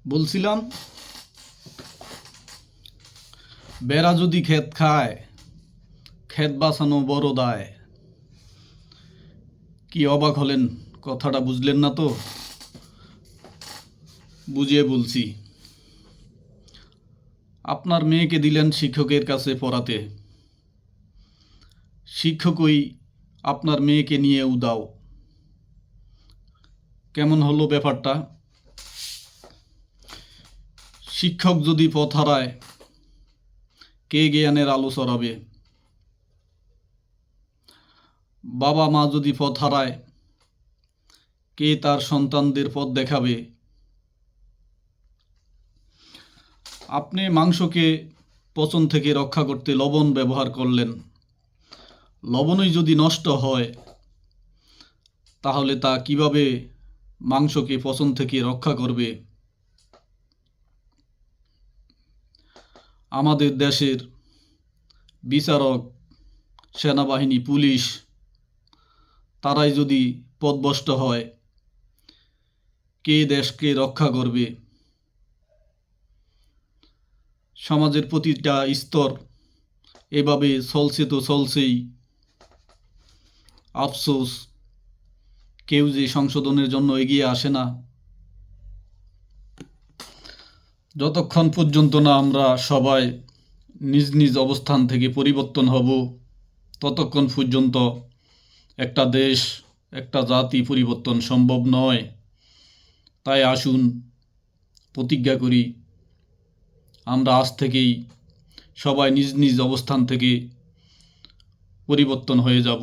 বলছিলাম, বেড়া যদি ক্ষেত খায়, ক্ষেত বাঁচানো বড় দায়। কি অবাক হলেন? কথাটা বুঝলেন না তো? বুঝিয়ে বলছি। আপনার মেয়েকে দিলেন শিক্ষকের কাছে পড়াতে, শিক্ষকই আপনার মেয়েকে নিয়ে উদাও। কেমন হলো ব্যাপারটা? শিক্ষক যদি পথ হারায়, কে জ্ঞানের আলো ছড়াবে? বাবা মা যদি পথ হারায়, কে তার সন্তানদের পথ দেখাবে? আপনি মাংসকে পচন থেকে রক্ষা করতে লবণ ব্যবহার করলেন। লবণই যদি নষ্ট হয়, তাহলে তা কিভাবে মাংসকে পচন থেকে রক্ষা করবে? আমাদের দেশের বিচারক, সেনাবাহিনী, পুলিশ তারাই যদি পথভ্রষ্ট হয়, কে দেশকে রক্ষা করবে? সমাজের প্রতিটা স্তর এভাবে চলছে তো চলছেই। আফসোস, কেউ যে সংশোধনের জন্য এগিয়ে আসে না। যতক্ষণ পর্যন্ত না আমরা সবাই নিজ নিজ অবস্থান থেকে পরিবর্তন হব, ততক্ষণ পর্যন্ত একটা দেশ, একটা জাতি পরিবর্তন সম্ভব নয়। তাই আসুন প্রতিজ্ঞা করি, আমরা আজ থেকেই সবাই নিজ নিজ অবস্থান থেকে পরিবর্তন হয়ে যাব।